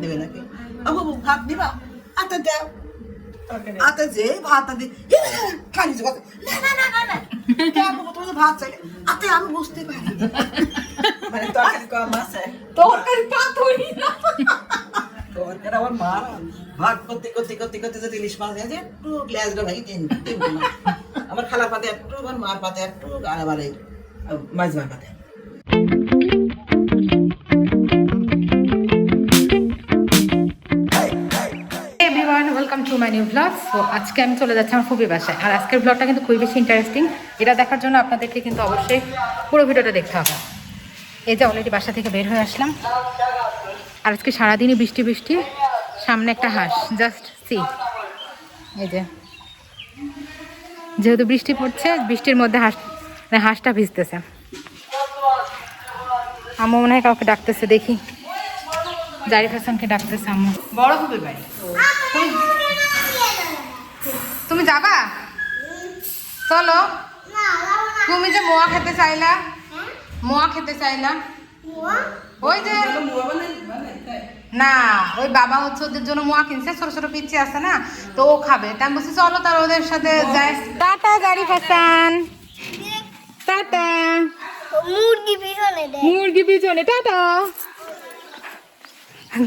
দেবে নাকি? বাবু ভাত দিবা? আচ্ছা দাও। আচ্ছা যে ভাতটা দি খালি কথা না না না না না কেন তুমি ভাত চাইলে আচ্ছা আমি বুঝতে পারি মানে তরকারি কম আছে তরকারি পাতই না তরকারি আমার মা ভাত করতে করতে করতে করতে যদি ইলিশ মাছ আছে একটু গ্লাসটা ভাই দিন আমার খালার পাতে একটু আমার মার পাতে একটু আর আমার এই মাছ মার পাতে welcome to my new blog. So আজকে আমি চলে যাচ্ছি আমার ফুপির বাসায়। আর আজকের ব্লগটা কিন্তু খুবই বেশি ইন্টারেস্টিং। এটা দেখার জন্য আপনাদেরকে কিন্তু অবশ্যই পুরো ভিডিওটা দেখতে হবে। এই যে অলরেডি বাসা থেকে বের হয়ে আসলাম। আর আজকে সারাদিনই বৃষ্টি বৃষ্টি, সামনে একটা হাঁস, জাস্ট সি। এই যে যেহেতু বৃষ্টি পড়ছে, বৃষ্টির মধ্যে হাঁসটা ভিজতেছে। আম্মু মনে হয় কাউকে ডাকতেছে, দেখি। জারিফ হাসানকে ডাকতেছে আম্মু। বড় হবে ভাই, তুমি যাবা? চলো। তুমি যে মোয়া খেতে চাইলা, মোয়া খেতে চাইলা, ওই যে না ওই বাবা হচ্ছে ওদের জন্য মোয়া কিনছে, ছোট ছোট পিচ্ছি আছে না, তো ও খাবে। তাই বলছি চলো তার ওদের সাথে যাই। Tata Zarif Hasan, tata. মুরগি পিছনে টাটা।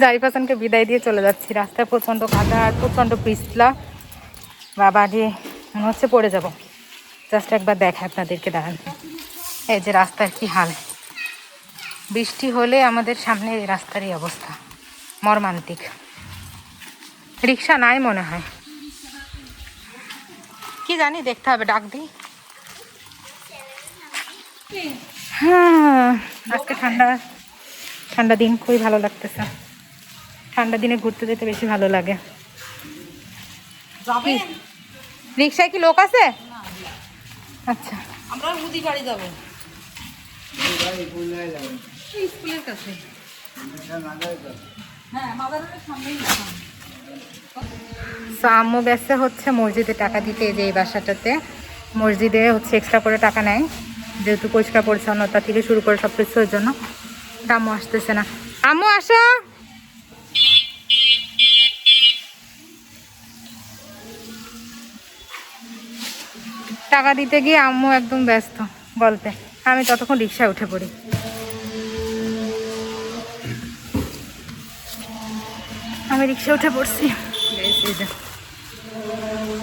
জারিফ হাসানকে বিদায় দিয়ে চলে যাচ্ছি। রাস্তায় প্রচণ্ড কাদা আর প্রচণ্ড পিছলা। বাবা রে, মনে হচ্ছে পড়ে যাব। জাস্ট একবার দেখে আপনাদেরকে, দাঁড়ান। এই যে রাস্তার কি হাল, বৃষ্টি হলে আমাদের সামনে এই রাস্তার এই অবস্থা, মর্মান্তিক। রিক্সা নাই মনে হয়, কি জানি, দেখতে হবে, ডাক দিই। হ্যাঁ, আজকে ঠান্ডা ঠান্ডা দিন, খুবই ভালো লাগতেছে। ঠান্ডা দিনে ঘুরতে যেতে বেশি ভালো লাগে। রিক্সায় কি লোক আছে? আচ্ছা, আমরা মুদি বাড়ি যাবো, স্কুলের কাছে। হ্যাঁ মাদারের সামনেই। আম্মু গেছে হচ্ছে মসজিদে টাকা দিতে। এই যে এই বাসাটাতে মসজিদে হচ্ছে এক্সট্রা করে টাকা নেয়, যেহেতু পরিষ্কার পরিচ্ছন্নতা থেকে শুরু করে সব কিছুর জন্য। আম্মু আসতেছে না। আম্মু আসো। টাকা দিতে গিয়ে আম্মু একদম ব্যস্ত গল্পে, আমি ততক্ষণ রিক্সায় উঠে পড়ি। আমি রিক্সা উঠে পড়ছি।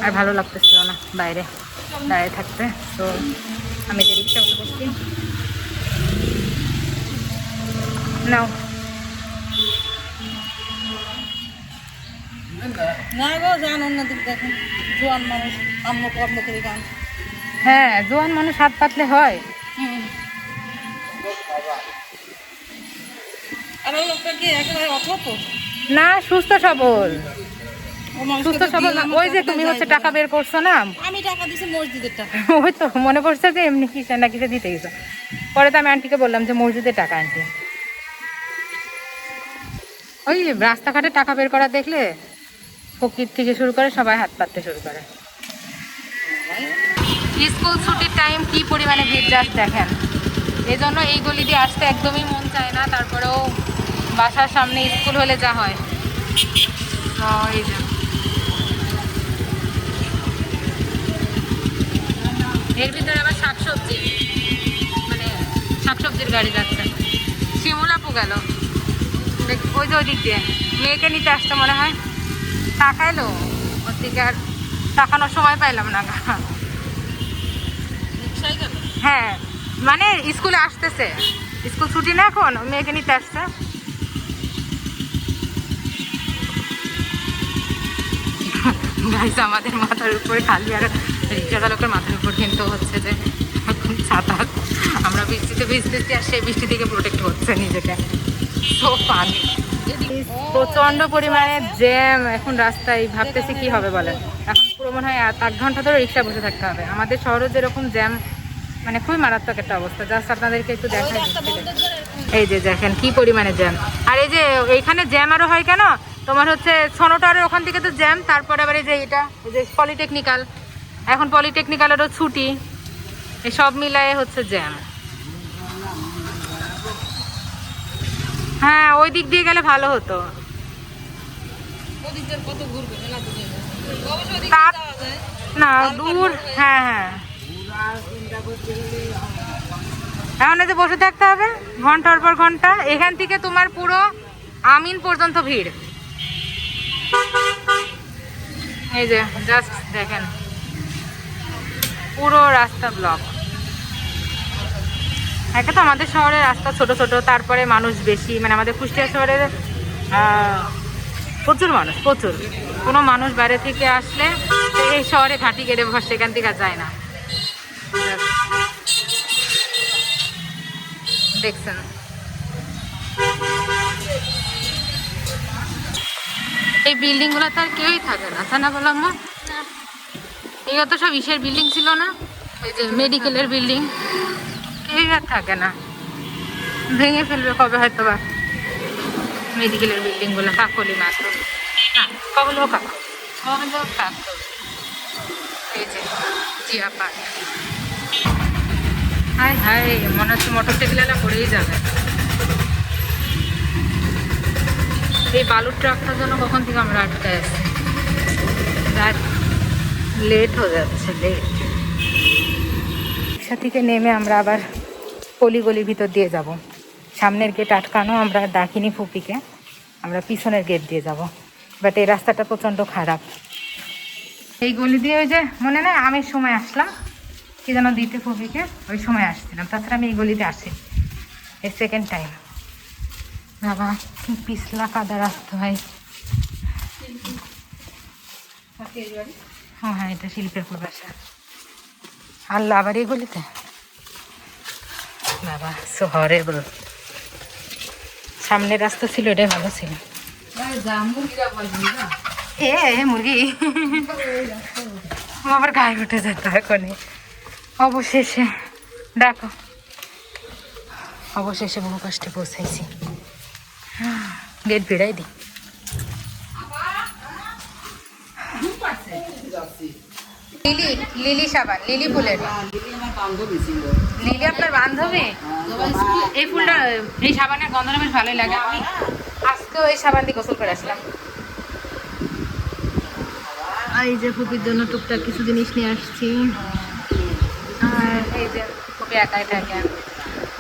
আর ভালো লাগতেছিল না বাইরে দাঁড়িয়ে থাকতে, তো আমি যে রিক্সা উঠে পড়ছি। নাও। না গো, যান অন্যদিকে দেখেন, জোয়ান মানুষ আম্মু কর্ম করে গান। হ্যাঁ, জোয়ান মানুষ হাত পাতলে হয়। আর ওই লোকটা কি একেবারে অথপ? না, সুস্থ সবল, ও মানুষকে সুস্থ তো সবল দিয়ে না। আমার ওই যে টাকাটা তুমি যায় হচ্ছে না। টাকা বের করছো না, আমি টাকা দিছি মসজিদের টাকা। ওই তো মনে পড়ছে যে এমনি কিসে না কিসে দিতে গেছো। পরে তো আমি আন্টিকে বললাম যে মসজিদে টাকা আনতে। ওই রাস্তাঘাটে টাকা বের করা দেখলে ফকির থেকে শুরু করে সবাই হাত পাততে শুরু করে। স্কুল ছুটির টাইম কি পরিমাণে ভিড়, জাস্ট দেখেন। এই জন্য এই গলি দিয়ে আসতে একদমই মন চায় না। তারপরেও বাসার সামনে স্কুল হলে যা হয়। তো এই যে এর ভিতরে আবার শাকসবজি, মানে শাকসবজির গাড়ি যাচ্ছে। শিমুলাপু গেল ওই যে ওই দিক দিয়ে, মেয়েকে নিতে আসতে মনে হয়। তাকাইলো ওর দিকে, আর তাকানোর সময় পাইলাম না। রিক্সায় গেল। হ্যাঁ, মানে স্কুলে আসতেছে, স্কুল ছুটি না এখন, মেয়েকে নিতে আসছে। গাইস, আমাদের মাথার উপরে খালি, আর রিক্সা চালকের মাথার উপর কিন্তু হচ্ছে যে ছাতা। আমরা বৃষ্টিতে ভিজতেছি আর সেই বৃষ্টি থেকে প্রোটেক্ট হচ্ছে নিজেকে। So funny. প্রচণ্ড পরিমাণে জ্যাম এখন রাস্তায়। ভাবতেছি কি হবে বলেন, এখন পুরো মনে হয় 8 ঘন্টা ধরে রিক্সা বসে থাকতে হবে। আমাদের শহরে যেরকম জ্যাম, মানে খুবই মারাত্মক একটা অবস্থা। জাস্ট আপনাদেরকে একটু দেখাই দিচ্ছি। এই যে দেখেন কি পরিমাণে জ্যাম। আর এই যে এইখানে জ্যাম আরও হয় কেন, তোমার হচ্ছে সনোটারের ওখান থেকে তো জ্যাম, তারপরে আবার এই যে এটা, এই যে পলিটেকনিক্যাল, এখন পলিটেকনিক্যালেরও ছুটি, এই সব মিলায়ে হচ্ছে জ্যাম। হ্যাঁ, ওই দিক দিয়ে গেলে ভালো হতো। কত ঘুরবে মেলা দূরে অবশ্য ওদিকে তা- যাওয়া যায় না দূর, হ্যাঁ হ্যাঁ। এখন এই যে বসে থাকতে হবে ঘন্টার পর ঘন্টা, এখান থেকে তোমার পুরো আমিন পর্যন্ত ভিড়। এই যে জাস্ট দেখেন পুরো রাস্তা ব্লক। একে তো আমাদের শহরের রাস্তা ছোট ছোট, তারপরে মানুষ বেশি, মানে আমাদের কুষ্টিয়া শহরের প্রচুর মানুষ, প্রচুর। কোনো মানুষ বাইরে থেকে আসলে এই শহরে ঘাঁটি কেটে বসে, এখান থেকে আর যায় না। দেখছেন এই বিল্ডিং গুলো তো আর কেউই থাকে না, তা না বললাম না? এগুলো তো সব ইসের বিল্ডিং ছিল না, এই যে মেডিকেলের বিল্ডিং, কেউই আর থাকে না, ভেঙে ফেলবে কবে হয়তো বা মেডিকেলের বিল্ডিং গুলো। কাকলি মাত্র না, কবল হোক কবল হোক কাক। এই যে জিয়া পার্ক, হায় হায় মনে হচ্ছে মোটর সাইকেলওয়ালা পড়েই যাবে। এই বালুর ট্রাকটার জন্য কখন থেকে আমরা আটকায় আছি, রাত লেট হয়ে যাচ্ছে, লেট। রিক্সা থেকে নেমে আমরা আবার গলির ভিতর দিয়ে যাব। সামনের গেট আটকানো, আমরা ডাকিনি ফুপিকে, আমরা পিছনের গেট দিয়ে যাব। বাট এই রাস্তাটা প্রচণ্ড খারাপ। এই গলি দিয়ে ওই যে মনে নেই আমের সময় আসলাম কি যেন দিতে ফুপিকে, ওই সময় আসছিলাম, তাছাড়া আমি এই গলিতে আসি এই সেকেন্ড টাইম। বাবা কি পিছলা কাদা রাস্তা ভাই। হ্যাঁ হ্যাঁ, এটা শিল্পীরপুর বাসা। আল্লাহ আবার এই গলিতে, বাবা সো হরেবল। সামনের রাস্তা ছিল, এটাই ভালো ছিল। মুরগি আবার গায়ে উঠে যেত এখনই। অবশেষে দেখো, অবশেষে বহু কষ্টে পৌঁছাইছি। গেট ভিড়াই দি। লিলি, লিলি সাবান, লিলি ফুলের। লিলি আপনার বান্ধবী? এই ফুলটা, এই সাবানের গন্ধটা বেশ ভালোই লাগে। আমি আজকেও এই সাবান দিয়ে গোসল করে আসলাম। এই যে ফুপির জন্য টুকটাক কিছু জিনিস নিয়ে আসছি। আর এই যে ফুপি একাই থাকে,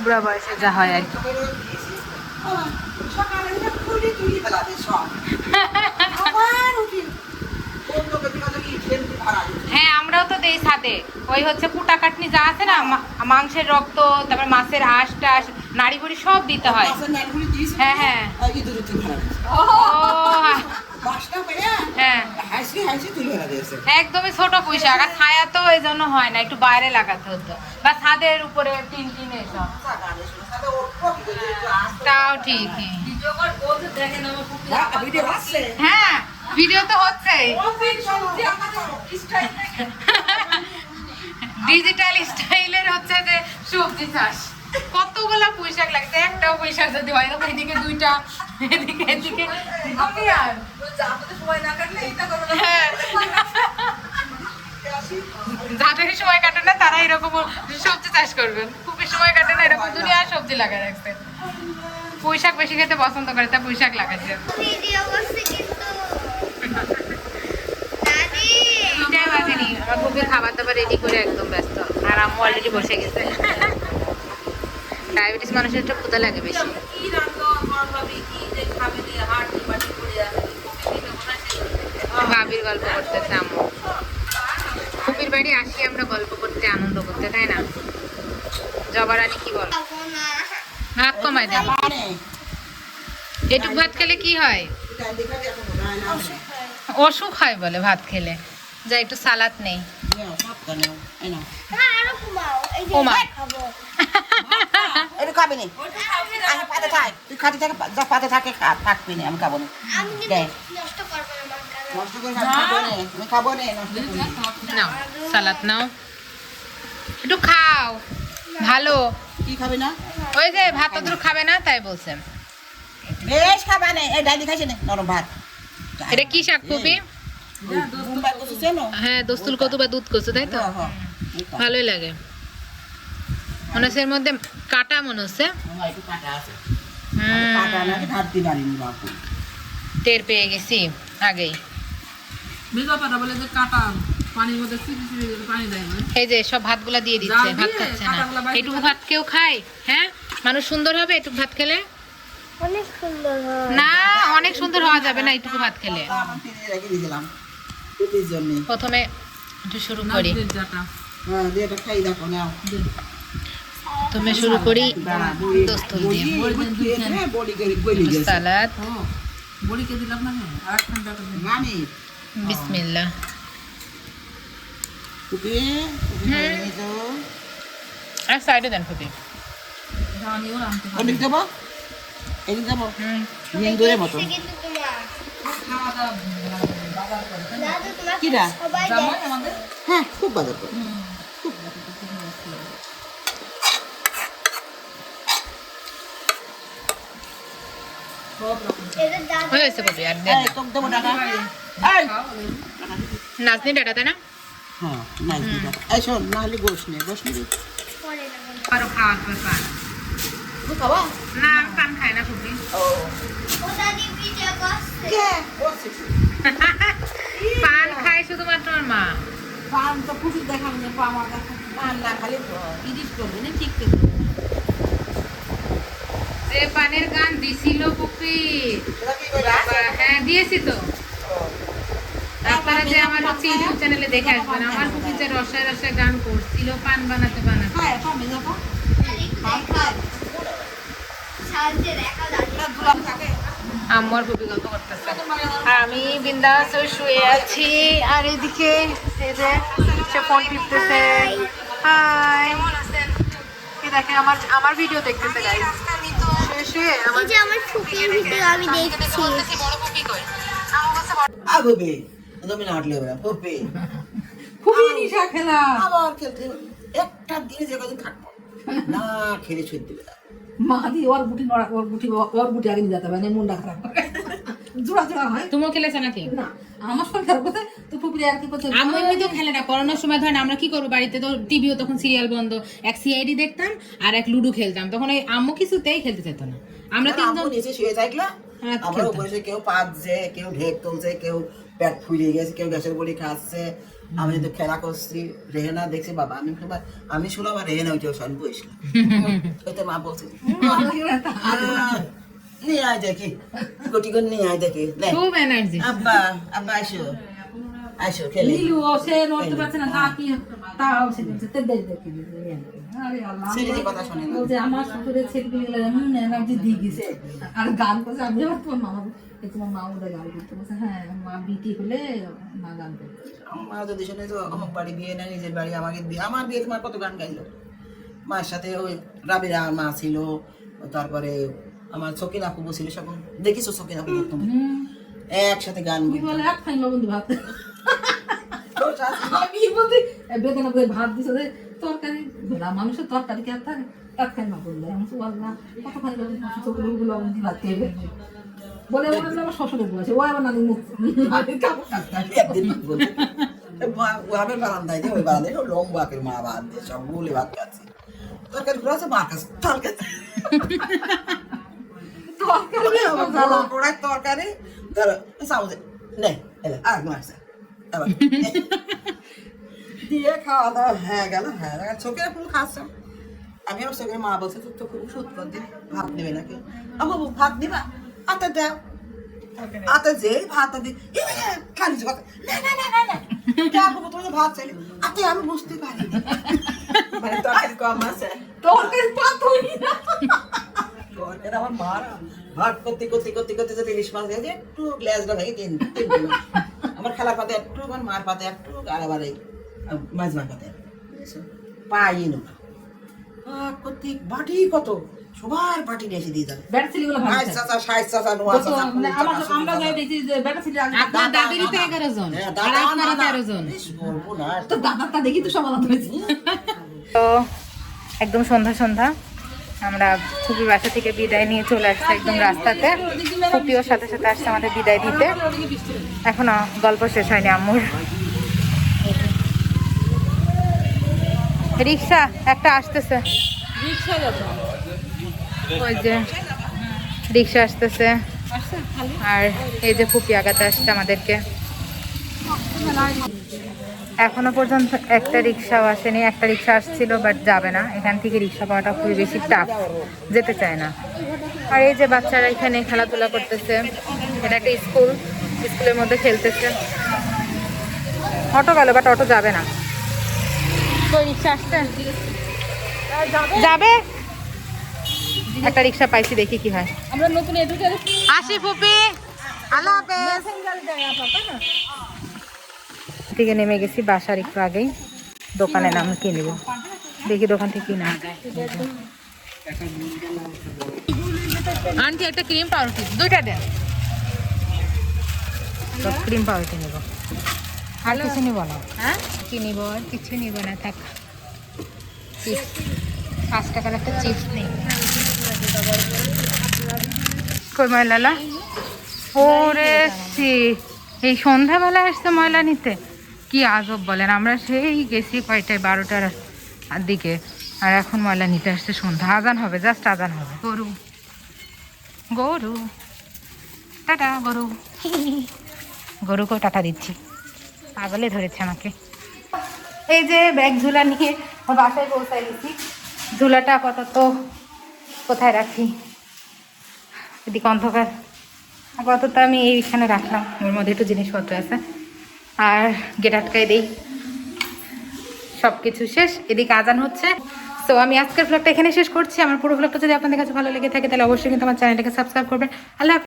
বুড়া বয়সে যা হয় আর কি। সকালে খুলি তুলি ফেলাবে সব আবার উঠি হ্যাঁ আমরাও তো দেই ছাদে, ওই হচ্ছে কুটা কাটনি যা আছে না, মাংসের রক্ত, তারপর মাছের আঁশ টাশ, নাড়ি বুড়ি সব দিতে হয়। হ্যাঁ হ্যাঁ ও হ্যাঁ, একদমই ছোট পুঁইশাক, আর ছায়া তো এই জন্য হয় না, একটু বাইরে লাগাতে হতো, বা ছাদের উপরে টিন টিন এসব। তাও ঠিকই, হ্যাঁ ভিডিও তো হচ্ছে। ডিজিটাল স্টাইলের হচ্ছে যে সবজি চাষ, কতগুলা পুঁইশাক লাগছে, একটাও পুঁইশাক যদি হয় না, এদিকে দুইটা, এদিকে এদিকে আর হ্যাঁ, যাদের সময় কাটে না তারা এরকম সবজি চাষ করবেন, খুবই সময় কাটে না এরকম দুনিয়ার সবজি লাগায় রাখছে। পুঁইশাক বেশি খেতে পছন্দ করে, তা পুঁইশাক লাগাচ্ছে। আমার খুবই খাবার দাবার রেডি করে একদম ব্যস্ত, আর আম্মু অলরেডি বসে গেছে। ডায়াবেটিস মানুষের একটু ক্ষুধা লাগে বেশি। ভাবির গল্প করতেছে আম্মু, খুবির বাড়ি আসি আমরা গল্প করতে, আনন্দ করতে, তাই না? জবারানি কি বল, ভাত কমাই দেন। এটুক ভাত খেলে কি হয়? অসুখ হয় বলে ভাত খেলে। যা একটু সালাদ নেই। সালাদ নাও, একটু খাও, ভালো। কি খাবে না? ওই যে ভাত তো খাবে না তাই বলছে। বেশ খাবে না, এই ডালি খাইছে না, নরম ভাত। এটা কি শাক কপি? হ্যাঁ দোস্তুল কচু বা দুধ কচু, তাই তো? ভালোই লাগে, মনে হচ্ছে এর মধ্যে কাটা, মনে হচ্ছে টের পেয়ে গেছি আগেই। ভিজা পাটা বলে যে কাটা পানির মধ্যে পানি দেয় না। এই যে সব ভাতগুলা দিয়ে দিচ্ছে, ভাত খাচ্ছে না। এইটুকু ভাত কেউ খায়? হ্যাঁ, মানুষ সুন্দর হবে এটুকু ভাত খেলে? অনেক সুন্দর হয় না, অনেক সুন্দর হওয়া যাবে না এইটুকু ভাত খেলে। আমার ফিরে রেখে দিয়েছিলাম টুপির জন্য। প্রথমে একটু শুরু করি, হ্যাঁ দিয়ে এটা খাই দেখো নাও। প্রথমে শুরু করি দোস্তল দিয়ে, বড়ি গলি গেছে সালাদ, বড়িকে দিলাম না আরেকখান টাকা মানে বিসমিল্লাহ। টুপি তো আর সাইডে দেন ফুপি। জানিও আনতে অনেক যাবো এদিক যাবো নিন্দুরের মতো কিন্তু তোমার দাদু তোমার কিরা সবাই জামাই আমাদের হ্যাঁ খুব বাজার করে এদের দাদু হয়েছে ফুপি, আর দেন না। তোকে দেবো টাকা নাচনি ডাটা তাই না? হ্যাঁ নাই এই শোন না হলে গোশ নেই গোশ নেই পরে না বলে। আরো খাওয়া পান খাবা না, পান খায় না ফুপি। ও ও দাদি পিঠে করছে কে বলছি পান খায় শুধুমাত্র আমার মা। পান তো পুকুর দেখানো যে আমার দেখা পান না খালি ইডিট করবে না ঠিক করে যে পানের গান দিছিল ফুপি, সেটা কি কইরা হ্যাঁ দিয়েছি তো। আপনারা যে আমার হচ্ছে ইউটিউব চ্যানেলে দেখে আসবেন, আমার ফুপি যে রসায় রসায় গান করছিল পান বানাতে বানাতে। খায় পাবে যাবো সাহায্যে দেখা দাদু দুলাম থাকে আমার ফুপি গল্প করতেছে আর আমি বিন্দাস হয়ে শুয়ে আছি। আর এদিকে এই যে সে ফোন টিপতেছে। হাই, এই দেখে আমার ভিডিও দেখতেছে গাইস। শুয়ে শুয়ে আমার এই যে আমার ফুপির ভিডিও আমি দেখছি বড় ফুপি কই? আগবে তুমি না হাঁটলে হবে পপে খুবই নিশা খেলা আবার খেলতে একটা দিনে যে কদিন থাকবো না খেলে ছুট দিবে না। মা দি ওর বুটি নড়া ওর বুটি আগে নিয়ে যেতে হবে না মনটা খারাপ জোড়া জোড়া হয় তুমিও খেলেছো নাকি? না আমার শরীর খারাপ করতে তো ফুপির আর কি করছে আমি এমনি তো খেলে না, করোনার সময় ধরেন আমরা কি করবো বাড়িতে, তো টিভিও তখন সিরিয়াল বন্ধ, এক সিআইডি দেখতাম আর এক লুডো খেলতাম। তখন ওই আম্মু কিছুতেই খেলতে চাইতো না। আমরা আমার তিনজন আম্মু নিচে শুয়ে থাকলো হ্যাঁ, আমরা খেলতাম। উপরে শুয়ে কেউ পাচ্ছে কেউ ঢেক তুলছে কেউ পেট ফুলে গেছে কেউ গ্যাসের বড়ি খাচ্ছে। আমি তো খেলা করছি রেহেনা দেখছি বাবা আমি শুনলাম আর রেহেনা উঠে সন বসলাম ওই তো মা বলছে নিয়ে আয় দেখি গুটি করে নিয়ে আয় দেখি নে। খুব এনার্জি। আব্বা আব্বা আসো আসো খেলে নীলু সে নড়তে পারছে না কি তাও সে দিচ্ছে তে দেখ দেখি আরে আল্লাহ ছেলে যে কথা শোনে না বলছে আমার শ্বশুরের ছেলেগুলো এনার্জি দিয়ে গেছে আর গান করছে। আমি আবার তোমার মামা তোমার মা ওদের গান করতে বলছে হ্যাঁ মা বিটি হলে মা গান করতে আমার যদি শুনে তো আমার বাড়ি বিয়ে না নিজের বাড়ি আমাকে বিয়ে আমার বিয়ে তোমার কত গান গাইলো মার সাথে ওই রাবিরা মা ছিল তারপরে আমার সকিন আপু ছিল সব দেখিছো সকিন আপু তুমি একসাথে গান বলে এক খাই লবন্দি ভাত আমি বলছি বেদনা করে ভাত দিছে তরকারি ঘোড়া মানুষের তরকারি কে থাকে এক খাই না বললে আমি তো বললাম কতখানি লবন্দি লবন্দি ভাত খেয়ে ফেলবে বলে বলে আমার শ্বশুরে বলেছে ও আবার নানি মুখ ওদের বারান্দায় যে ওই বারান্দায় লম্বা করে মা ভাত দিয়ে সব বলে ভাত খাচ্ছে তরকারি গুলো আছে মার কাছে তরকারি তরকারি ধরো সামনে নে আর মারছে আবার দিয়ে খাওয়া দাওয়া হ্যাঁ গেল হ্যাঁ চোখের ফুল খাচ্ছে। আমি আমার চোখের মা বলছে তো খুব সুদ কর দিন ভাত নেবে নাকি আমার ভাত দিবা আতে দাও আতে যে ভাত দি খালি কথা না না না না না আপু তুমি ভাত চাইলে আতে আমি বুঝতে পারি মানে তরকারি কম আছে তরকারি পাত হই না তরকারি আমার মারা ভাত করতে করতে করতে করতে যদি ইলিশ মাছ দিয়ে একটু গ্লাসটা ভেঙে তিন আমার খেলার পাতে একটু আমার মার পাতে একটু আর আবার এই মাছ মার পাতে পাই না করতে বাটি কত সবার বাটি নিয়ে এসে দিয়ে যাবে ব্যাটা ছেলেগুলো ভালো আয় চাচা সাইজ চাচা নোয়া চাচা মানে আমরা যাই দেখি যে ব্যাটা ছেলে আপনার দাদারই তো 11 জন আর আপনারা 13 জন। বলবো না তো দাদাটা দেখি তো সব আলাদা হয়েছে তো একদম সন্ধ্যা সন্ধ্যা আমরা ফুপির বাসা থেকে বিদায় নিয়ে চলে আসছি একদম রাস্তাতে। ফুপিও সাথে সাথে আসছে আমাদের বিদায় দিতে। এখনো গল্প শেষ হয়নি আম্মুর। রিক্সা একটা আসতেছে, ওই যে রিক্সা আসতেছে। আর এই যে ফুপি আগাতে আসছে আমাদেরকে। এখনো পর্যন্ত একটা রিক্সাও আসেনি, একটা রিক্সা আসছিল বাট যাবে না, এখান থেকে রিক্সা পাওয়াটা খুবই বেশি টাফ, যেতে চায় না। আর এই যে বাচ্চারা এখানে খেলাধুলা করতেছে, এটা একটা স্কুল, স্কুলের মধ্যে খেলতেছে। অটো গেল বাট অটো যাবে না, তো রিক্সা আসছে যাবে। একটা রিক্সা পাইছি, দেখি কি হয়। আমরা নতুন এডুকেশন আসি ফুপি, আল্লাহ হাফেজ। থেকে নেমে গেছি বাসার একটু আগেই, দোকানে নাম কি নিব, দেখি দোকান থেকে কি না যায়। আন্টি একটা ক্রিম পাউরুটি দুইটা দেন, ক্রিম পাউরুটি নিব, আর কিছু নিব না। হ্যাঁ কি নিব, আর কিছু নিব না, থাক। চিপস 5 টাকার একটা চিপস নেই। কই ময়লা? ওরে সি, এই সন্ধ্যাবেলা আসছে ময়লা নিতে, কি আজব বলেন। আমরা সেই গেছি কয়টায়, 12টার দিকে, আর এখন ময়লা নিতে আসছে সন্ধ্যা। আজান হবে, জাস্ট আজান হবে। গরু গরু টাটা, গরুকেও টাটা দিচ্ছি, পাগলে ধরেছে আমাকে। এই যে ব্যাগ ঝুলা নিয়ে বাসায় পৌঁছায় গেছি। ঝুলাটা আপাতত কোথায় রাখি, এদিকে অন্ধকার, আপাতত আমি এইখানে রাখলাম, ওর মধ্যে একটু জিনিসপত্র আছে। আর গেট আটকাই দিই, সব কিছু শেষ। এদিকে আজান হচ্ছে। সো আমি আজকের ব্লগটা এখানে শেষ করছি। আমার পুরো ব্লগটা যদি আপনাদের কাছে ভালো লেগে থাকে তাহলে অবশ্যই কিন্তু আমার চ্যানেলটাকে সাবস্ক্রাইব করবেন। আল্লাহ হাফেজ।